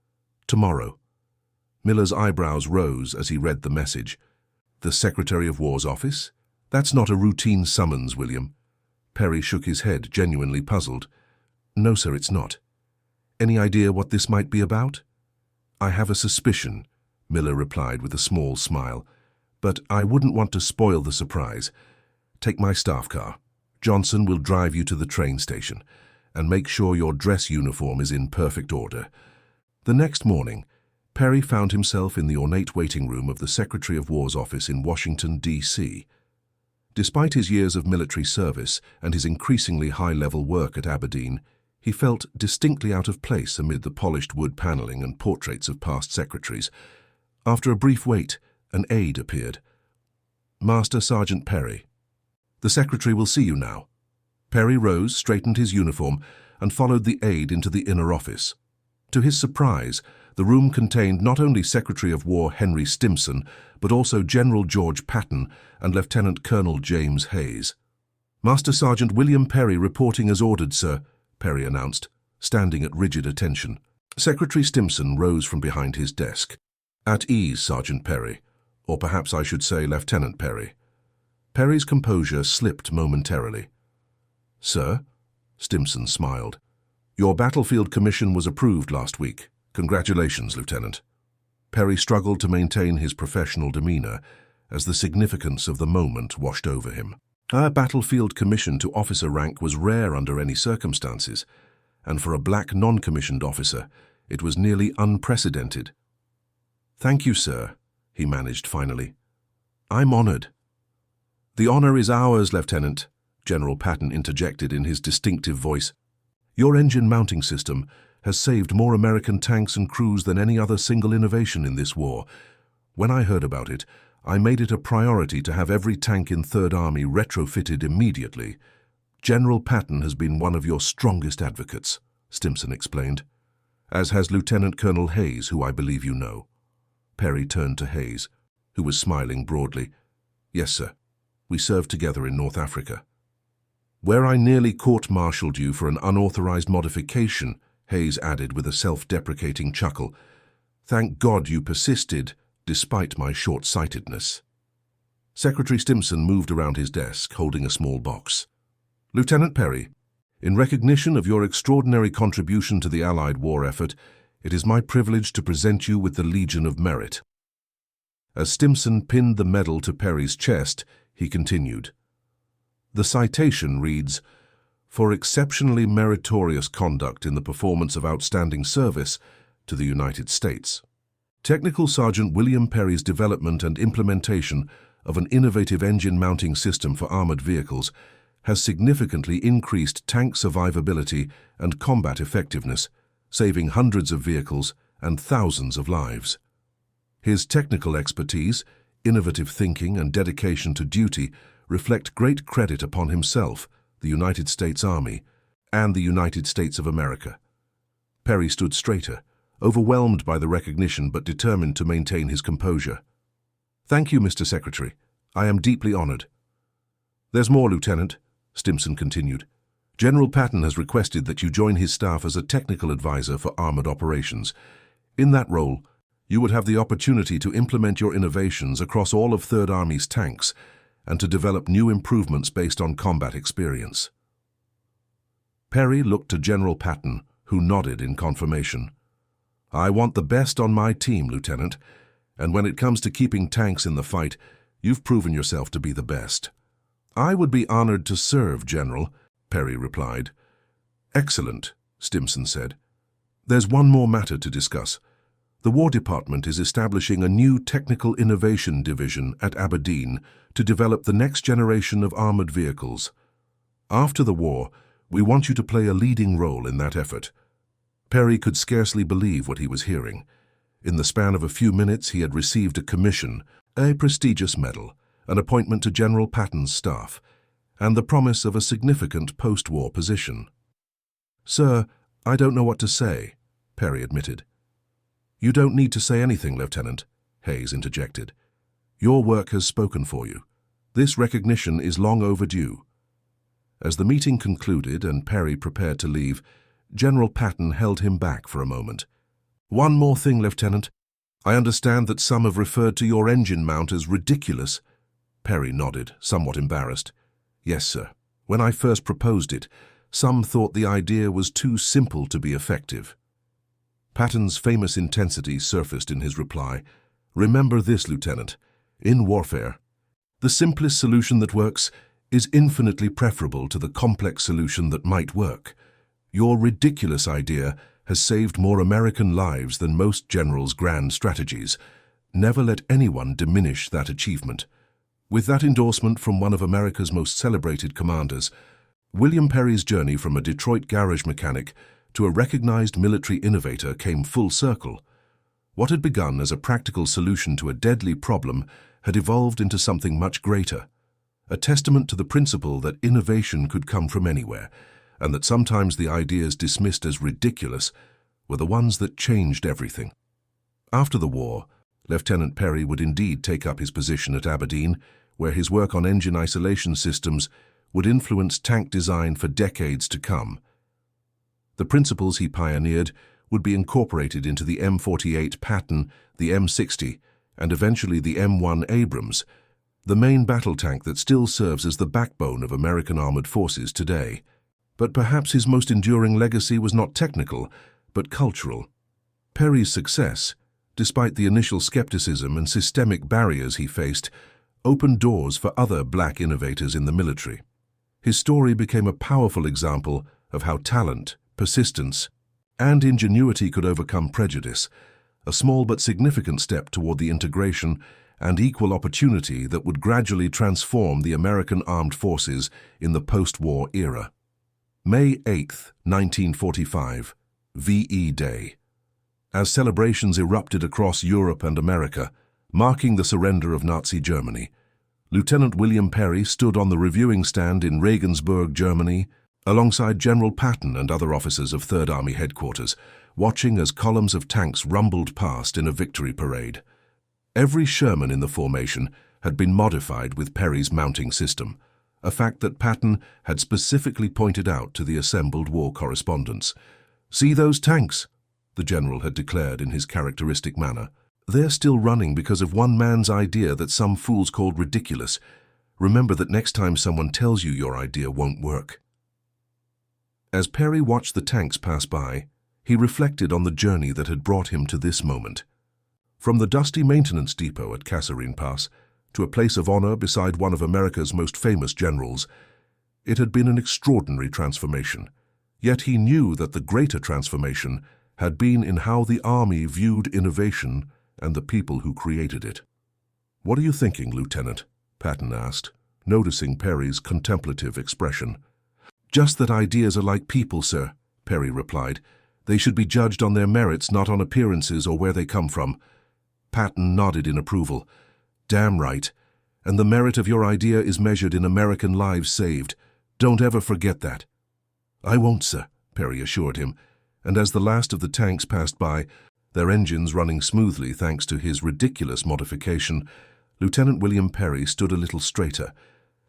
Tomorrow." Miller's eyebrows rose as he read the message. "The Secretary of War's office? That's not a routine summons, William." Perry shook his head, genuinely puzzled. "No, sir, it's not. Any idea what this might be about?" "I have a suspicion," Miller replied with a small smile. "But I wouldn't want to spoil the surprise. Take my staff car. Johnson will drive you to the train station, and make sure your dress uniform is in perfect order." The next morning, Perry found himself in the ornate waiting room of the Secretary of War's office in Washington, D.C. Despite his years of military service and his increasingly high-level work at Aberdeen, he felt distinctly out of place amid the polished wood paneling and portraits of past secretaries. After a brief wait, an aide appeared. "Master Sergeant Perry." "The secretary will see you now." Perry rose, straightened his uniform, and followed the aide into the inner office. To his surprise, the room contained not only Secretary of War Henry Stimson, but also General George Patton and Lieutenant Colonel James Hayes. "Master Sergeant William Perry reporting as ordered, sir," Perry announced, standing at rigid attention. Secretary Stimson rose from behind his desk. "At ease, Sergeant Perry, or perhaps I should say Lieutenant Perry." Perry's composure slipped momentarily. "Sir?" Stimson smiled. "Your battlefield commission was approved last week. Congratulations, Lieutenant." Perry struggled to maintain his professional demeanor as the significance of the moment washed over him. A battlefield commission to officer rank was rare under any circumstances, and for a black non-commissioned officer, it was nearly unprecedented. "Thank you, sir," he managed finally. "I'm honored." "The honor is ours, Lieutenant," General Patton interjected in his distinctive voice. "Your engine mounting system has saved more American tanks and crews than any other single innovation in this war. When I heard about it, I made it a priority to have every tank in Third Army retrofitted immediately. General Patton has been one of your strongest advocates," Stimson explained, "as has Lieutenant Colonel Hayes, who I believe you know." Perry turned to Hayes, who was smiling broadly. "Yes, sir. We served together in North Africa." "Where I nearly court-martialed you for an unauthorized modification," Hayes added with a self-deprecating chuckle. "Thank God you persisted, despite my short-sightedness." Secretary Stimson moved around his desk, holding a small box. "Lieutenant Perry, in recognition of your extraordinary contribution to the Allied war effort, it is my privilege to present you with the Legion of Merit." As Stimson pinned the medal to Perry's chest, he continued. The citation reads, "For exceptionally meritorious conduct in the performance of outstanding service to the United States. Technical Sergeant William Perry's development and implementation of an innovative engine mounting system for armored vehicles has significantly increased tank survivability and combat effectiveness, saving hundreds of vehicles and thousands of lives. His technical expertise, innovative thinking, and dedication to duty reflect great credit upon himself, the United States Army, and the United States of America." Perry stood straighter, overwhelmed by the recognition but determined to maintain his composure. "Thank you, Mr. Secretary. I am deeply honored." "There's more, Lieutenant," Stimson continued. "General Patton has requested that you join his staff as a technical advisor for armored operations. In that role, you would have the opportunity to implement your innovations across all of Third Army's tanks and to develop new improvements based on combat experience. Perry looked to General Patton, who nodded in confirmation. "I want the best on my team, Lieutenant, and when it comes to keeping tanks in the fight, you've proven yourself to be the best." "I would be honored to serve, General," Perry replied. "Excellent," Stimson said. "There's one more matter to discuss. The War Department is establishing a new Technical Innovation Division at Aberdeen to develop the next generation of armored vehicles. After the war, we want you to play a leading role in that effort." Perry could scarcely believe what he was hearing. In the span of a few minutes, he had received a commission, a prestigious medal, an appointment to General Patton's staff, and the promise of a significant post-war position. "Sir, I don't know what to say," Perry admitted. "You don't need to say anything, Lieutenant," Hayes interjected. "Your work has spoken for you. This recognition is long overdue." As the meeting concluded and Perry prepared to leave, General Patton held him back for a moment. "One more thing, Lieutenant. I understand that some have referred to your engine mount as ridiculous." Perry nodded, somewhat embarrassed. "Yes, sir. When I first proposed it, some thought the idea was too simple to be effective." Patton's famous intensity surfaced in his reply. "Remember this, Lieutenant. In warfare, the simplest solution that works is infinitely preferable to the complex solution that might work. Your ridiculous idea has saved more American lives than most generals' grand strategies. Never let anyone diminish that achievement." With that endorsement from one of America's most celebrated commanders, William Perry's journey from a Detroit garage mechanic to a recognized military innovator came full circle. What had begun as a practical solution to a deadly problem had evolved into something much greater, a testament to the principle that innovation could come from anywhere, and that sometimes the ideas dismissed as ridiculous were the ones that changed everything. After the war, Lieutenant Perry would indeed take up his position at Aberdeen, where his work on engine isolation systems would influence tank design for decades to come. The principles he pioneered would be incorporated into the M48 Patton, the M60, and eventually the M1 Abrams, the main battle tank that still serves as the backbone of American armored forces today. But perhaps his most enduring legacy was not technical, but cultural. Perry's success, despite the initial skepticism and systemic barriers he faced, opened doors for other black innovators in the military. His story became a powerful example of how talent, persistence, and ingenuity could overcome prejudice, a small but significant step toward the integration and equal opportunity that would gradually transform the American armed forces in the post-war era. May 8, 1945, VE Day. As celebrations erupted across Europe and America, marking the surrender of Nazi Germany, Lieutenant William Perry stood on the reviewing stand in Regensburg, Germany, alongside General Patton and other officers of Third Army headquarters, watching as columns of tanks rumbled past in a victory parade. Every Sherman in the formation had been modified with Perry's mounting system, a fact that Patton had specifically pointed out to the assembled war correspondents. "See those tanks?" the general had declared in his characteristic manner. "They're still running because of one man's idea that some fools called ridiculous. Remember that next time someone tells you your idea won't work." As Perry watched the tanks pass by, he reflected on the journey that had brought him to this moment. From the dusty maintenance depot at Kasserine Pass to a place of honor beside one of America's most famous generals, it had been an extraordinary transformation. Yet he knew that the greater transformation had been in how the Army viewed innovation and the people who created it. "What are you thinking, Lieutenant?" Patton asked, noticing Perry's contemplative expression. "Just that ideas are like people, sir," Perry replied. "They should be judged on their merits, not on appearances or where they come from." Patton nodded in approval. "Damn right. And the merit of your idea is measured in American lives saved. Don't ever forget that." "I won't, sir," Perry assured him, and as the last of the tanks passed by, their engines running smoothly thanks to his ridiculous modification, Lieutenant William Perry stood a little straighter,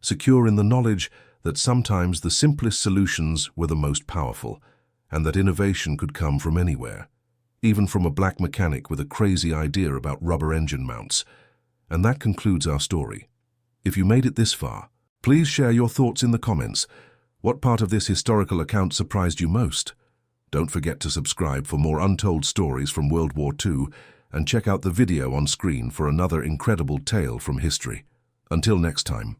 secure in the knowledge that sometimes the simplest solutions were the most powerful, and that innovation could come from anywhere, even from a black mechanic with a crazy idea about rubber engine mounts. And that concludes our story. If you made it this far, please share your thoughts in the comments. What part of this historical account surprised you most? Don't forget to subscribe for more untold stories from World War II and check out the video on screen for another incredible tale from history. Until next time.